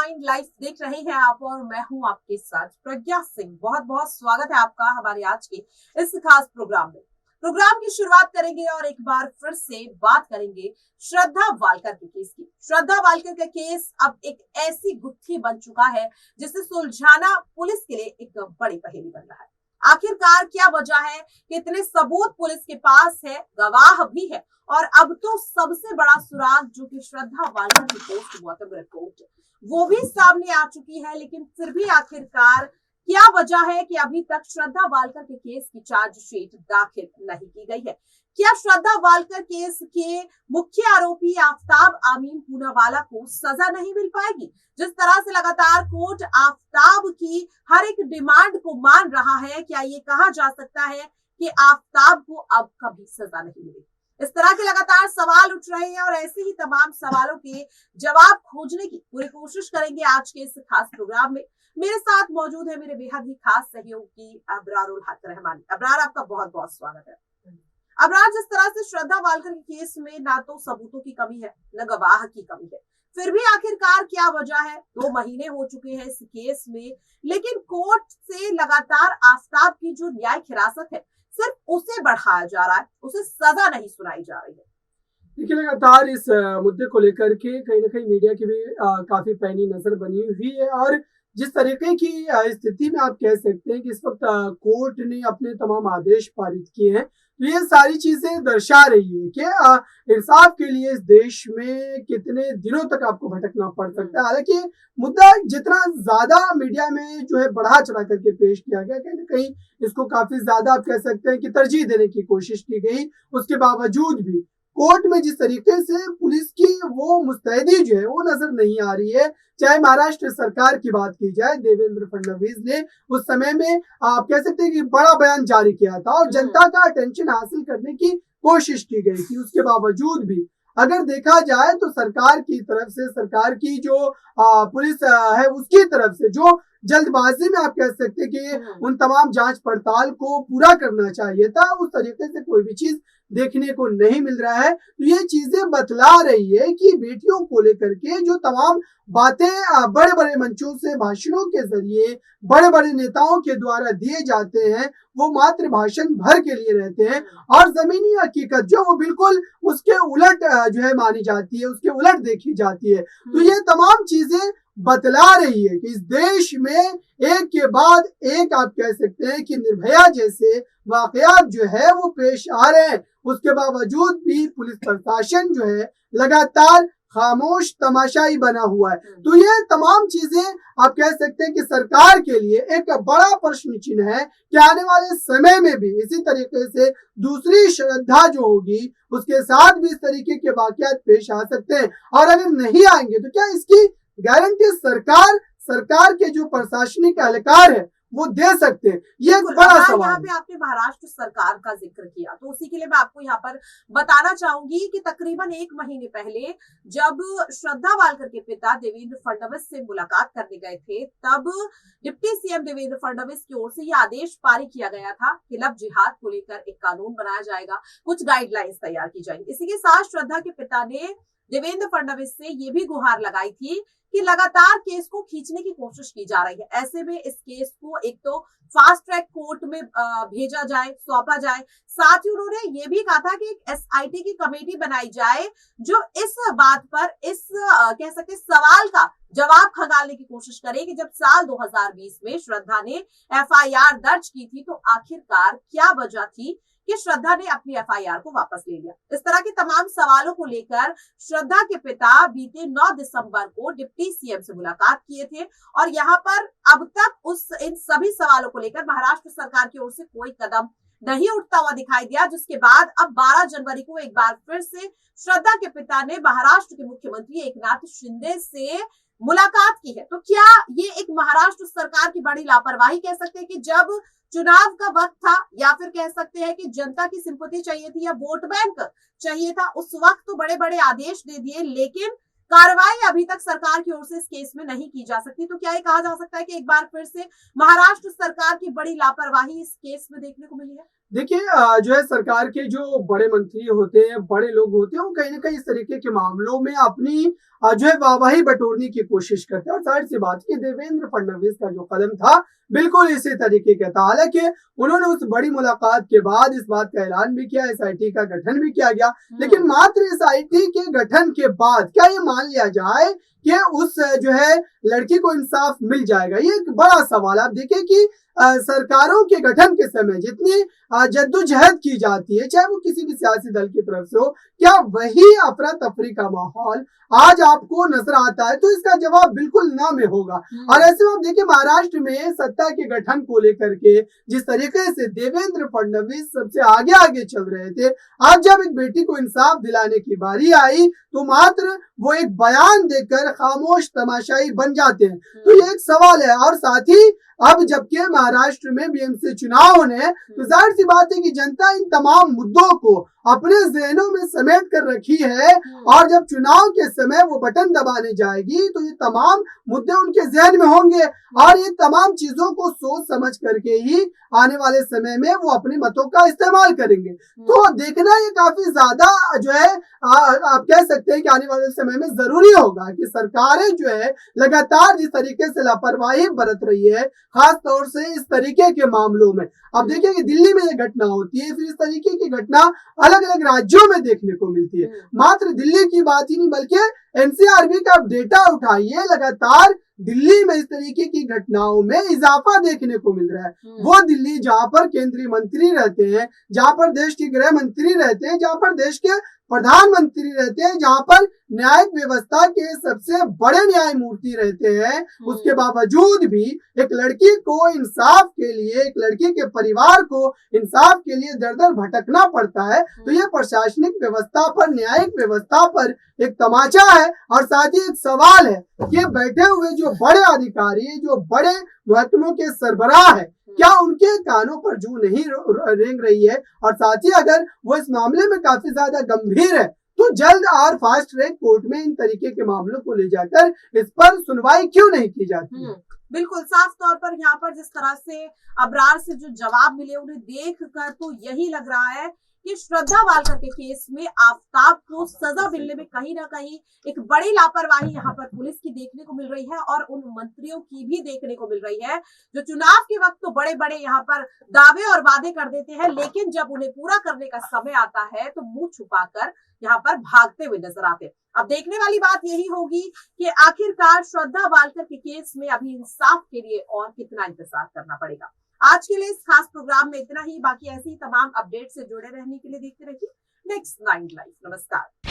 Mind life देख रहे हैं आप और मैं हूं आपके साथ प्रज्ञा सिंह। बहुत बहुत स्वागत है आपका हमारे आज के इस खास प्रोग्राम में। प्रोग्राम की शुरुआत करेंगे और एक बार फिर से बात करेंगे श्रद्धा वालकर के केस की। श्रद्धा वालकर का केस अब एक ऐसी गुत्थी बन चुका है जिसे सुलझाना पुलिस के लिए एक बड़ी पहेली बन रहा है। आखिरकार क्या वजह है, कितने सबूत पुलिस के पास है, गवाह भी है और अब तो सबसे बड़ा सुराग जो कि श्रद्धा वालकर की पोस्टमार्टम रिपोर्ट वो भी सामने आ चुकी है। लेकिन फिर भी आखिरकार क्या वजह है कि अभी तक श्रद्धा वालकर के केस की चार्जशीट दाखिल नहीं की गई है? क्या श्रद्धा वालकर केस के मुख्य आरोपी आफताब आमीन पूनावाला को सजा नहीं मिल पाएगी? जिस तरह से लगातार कोर्ट आफताब की हर एक डिमांड को मान रहा है, क्या ये कहा जा सकता है कि आफताब को अब कभी सजा नहीं मिलेगी? इस तरह के लगातार सवाल उठ रहे हैं और ऐसे ही तमाम सवालों के जवाब खोजने की पूरी कोशिश करेंगे आज के इस खास प्रोग्राम में। मेरे साथ मौजूद है मेरे बेहद ही खास सहयोगी अबरारुल हक रहमानी। अबरार, आपका बहुत बहुत स्वागत है। अबरार, जिस तरह से श्रद्धा वालकर के केस में ना तो सबूतों की कमी है न गवाह की कमी है, फिर भी आखिरकार क्या वजह है? 2 महीने हो चुके हैं इस केस में, लेकिन कोर्ट से लगातार आफताब की जो न्यायिक हिरासत है सिर्फ उसे बढ़ाया जा रहा है, उसे सजा नहीं सुनाई जा रही है। देखिए, लगातार इस मुद्दे को लेकर के कहीं ना कहीं मीडिया की भी काफी पैनी नजर बनी हुई है और जिस तरीके की स्थिति में आप कह सकते हैं कि इस वक्त कोर्ट ने अपने तमाम आदेश पारित किए हैं, तो ये सारी चीजें दर्शा रही है कि इंसाफ के लिए इस देश में कितने दिनों तक आपको भटकना पड़ सकता है। हालांकि मुद्दा जितना ज्यादा मीडिया में जो है बढ़ा चढ़ा करके पेश किया गया, कहीं ना कहीं इसको काफी ज्यादा आप कह सकते हैं कि तरजीह देने की कोशिश की गई, उसके बावजूद भी कोर्ट में जिस तरीके से पुलिस की वो मुस्तैदी जो है वो नजर नहीं आ रही है। चाहे महाराष्ट्र सरकार की बात की जाए, देवेंद्र फडणवीस ने उस समय में आप कह सकते हैं कि बड़ा बयान जारी किया था और जनता का अटेंशन हासिल करने की कोशिश की गई थी। उसके बावजूद भी अगर देखा जाए तो सरकार की तरफ से, सरकार की जो पुलिस है उसकी तरफ से जो जल्दबाजी में आप कह सकते हैं कि उन तमाम जांच पड़ताल को पूरा करना चाहिए था, उस तरीके से कोई भी चीज देखने को नहीं मिल रहा है। तो ये चीजें बतला रही है कि बेटियों को लेकर के जो तमाम बातें बड़े बड़े मंचों से भाषणों के जरिए बड़े बड़े नेताओं के द्वारा दिए जाते हैं वो मात्र भाषण भर के लिए रहते हैं और जमीनी हकीकत जो वो बिल्कुल उसके उलट जो है मानी जाती है, उसके उलट देखी जाती है। तो ये तमाम चीजें बतला रही है कि इस देश में एक के बाद एक आप कह सकते हैं कि निर्भया जैसे वाकयात जो है वो पेश आ रहे हैं। उसके बावजूद भी पुलिस प्रशासन जो है लगातार खामोश तमाशाई बना हुआ है। तो ये तमाम चीजें आप कह सकते हैं कि सरकार के लिए एक बड़ा प्रश्न चिन्ह है कि आने वाले समय में भी इसी तरीके से दूसरी श्रद्धा जो होगी उसके साथ भी इस तरीके के वाकयात पेश आ सकते हैं और अगर नहीं आएंगे तो क्या इसकी गारंटी सरकार के जो प्रशासनिक एहलकार है वो दे सकते हैं? ये एक बड़ा सवाल है। यहाँ पे आपने महाराष्ट्र सरकार का जिक्र किया तो उसी के लिए मैं आपको यहाँ पर बताना चाहूंगी कि तकरीबन 1 महीने पहले जब श्रद्धा वालकर के पिता देवेंद्र फडणवीस से मुलाकात करने गए थे, तब डिप्टी सीएम देवेंद्र फडणवीस की ओर से यह आदेश पारित किया गया था कि लव जिहाद को लेकर एक कानून बनाया जाएगा, कुछ गाइडलाइंस तैयार की जाएंगी। इसी के साथ श्रद्धा के पिता ने देवेंद्र फडणवीस से ये भी गुहार लगाई थी कि लगातार केस को खींचने की कोशिश की जा रही है, ऐसे में इस केस को एक तो फास्ट ट्रैक कोर्ट में भेजा जाए, सौंपा जाए। साथ ही उन्होंने ये भी कहा था कि एक एसआईटी की कमेटी बनाई जाए जो इस बात पर इस कह सकते सवाल का जवाब खंगालने की कोशिश करे कि जब साल 2020 में श्रद्धा ने एफआईआर दर्ज की थी तो आखिरकार क्या वजह थी कि श्रद्धा ने अपनी एफआईआर को वापस ले लिया। इस तरह के तमाम सवालों को लेकर श्रद्धा के पिता बीते 9 दिसंबर को डिप्टी सीएम से मुलाकात किए थे और यहाँ पर अब तक इन सभी सवालों को लेकर महाराष्ट्र सरकार की ओर से कोई कदम नहीं उठता हुआ दिखाई दिया, जिसके बाद अब 12 जनवरी को एक बार फिर से श्रद्धा के पिता ने महाराष्ट्र के मुख्यमंत्री एकनाथ शिंदे से मुलाकात की है। तो क्या ये एक महाराष्ट्र सरकार की बड़ी लापरवाही कह सकते हैं कि जब चुनाव का वक्त था या फिर कह सकते हैं कि जनता की सिंपैथी चाहिए थी या वोट बैंक चाहिए था, उस वक्त तो बड़े बड़े आदेश दे दिए लेकिन कार्रवाई अभी तक सरकार की ओर से इस केस में नहीं की जा सकती? तो क्या ये कहा जा सकता है कि एक बार फिर से महाराष्ट्र सरकार की बड़ी लापरवाही इस केस में देखने को मिली है? देखिए जो है सरकार के जो बड़े मंत्री होते हैं, बड़े लोग होते हैं, वो कहीं न कहीं इस तरीके के मामलों में अपनी जो है वाहवाही बटोरने की कोशिश करते हैं और ज़ाहिर-सी बात है कि देवेंद्र फडणवीस का जो कदम था, बिल्कुल इसी तरीके का था। हालाँकि उन्होंने उस बड़ी मुलाकात के बाद इस बात का ऐलान भी किया, एसआईटी का गठन भी किया गया, लेकिन मात्र एसआईटी के गठन के बाद क्या ये मान लिया जाए कि उस जो है लड़की को इंसाफ मिल जाएगा? ये एक बड़ा सवाल है। आप देखिए कि सरकारों के गठन के समय जितनी जद्दोजहद की जाती है, चाहे वो किसी भी सियासी दल की तरफ से हो, क्या वही अफरा-तफरी का माहौल आज आपको नजर आता है? तो इसका जवाब बिल्कुल ना में होगा। और ऐसे में आप देखिए महाराष्ट्र में सत्ता के गठन को लेकर के जिस तरीके से देवेंद्र फडणवीस सबसे आगे आगे चल रहे थे, आज जब एक बेटी को इंसाफ दिलाने की बारी आई तो मात्र वो एक बयान देकर खामोश तमाशाई बन जाते हैं। तो ये एक सवाल है। और साथ ही अब जबकि महाराष्ट्र में बीएमसी चुनाव होने, तो जाहिर सी बात है कि जनता इन तमाम मुद्दों को अपने जहनों में समेट कर रखी है और जब चुनाव के समय वो बटन दबाने जाएगी तो ये तमाम मुद्दे उनके जहन में होंगे और ये तमाम चीजों को सोच समझ करके ही आने वाले समय में वो अपने मतों का इस्तेमाल करेंगे। तो देखना ये काफी ज्यादा जो है आप कह सकते हैं कि आने वाले समय में जरूरी होगा कि सरकारें जो है लगातार जिस तरीके से लापरवाही बरत रही है, खास तौर से इस तरीके के मामलों में। अब देखिए कि दिल्ली में ये घटना होती है, फिर इस तरीके की घटना अलग अलग राज्यों में देखने को मिलती है। मात्र दिल्ली की बात ही नहीं बल्कि एनसीआरबी का डेटा उठाइए, लगातार दिल्ली में इस तरीके की घटनाओं में इजाफा देखने को मिल रहा है। वो दिल्ली जहां पर केंद्रीय मंत्री रहते हैं, जहां पर देश के गृह मंत्री रहते हैं, जहां पर देश के प्रधानमंत्री रहते हैं, जहां पर न्यायिक व्यवस्था के सबसे बड़े न्यायमूर्ति रहते हैं, उसके बावजूद भी एक लड़की को इंसाफ के लिए, एक लड़की के परिवार को इंसाफ के लिए दर दर भटकना पड़ता है। तो ये प्रशासनिक व्यवस्था पर, न्यायिक व्यवस्था पर एक तमाचा है और साथ ही एक सवाल है कि बैठे हुए जो बड़े अधिकारी, जो बड़े महकमों के सरबराह है, क्या उनके कानों पर जूं नहीं रेंग रही है? और साथ ही अगर वो इस मामले में काफी ज्यादा गंभीर है तो जल्द और फास्ट ट्रैक कोर्ट में इन तरीके के मामलों को ले जाकर इस पर सुनवाई क्यों नहीं की जाती? बिल्कुल साफ तौर पर यहाँ पर जिस तरह से अबरार से जो जवाब मिले उन्हें देख कर तो यही लग रहा है कि श्रद्धा वालकर के केस में आफताब को सजा मिलने में कहीं ना कहीं एक बड़ी लापरवाही यहाँ पर पुलिस की देखने को मिल रही है और उन मंत्रियों की भी देखने को मिल रही है जो चुनाव के वक्त तो बड़े बड़े यहाँ पर दावे और वादे कर देते हैं, लेकिन जब उन्हें पूरा करने का समय आता है तो मुंह छुपाकर यहाँ पर भागते हुए नजर आते हैं। अब देखने वाली बात यही होगी कि आखिरकार श्रद्धा वालकर के केस में अभी इंसाफ के लिए और कितना इंतजार करना पड़ेगा। आज के लिए इस खास प्रोग्राम में इतना ही। बाकी ऐसी तमाम अपडेट से जुड़े रहने के लिए देखते रहिए नेक्स्ट 9 लाइव। नमस्कार।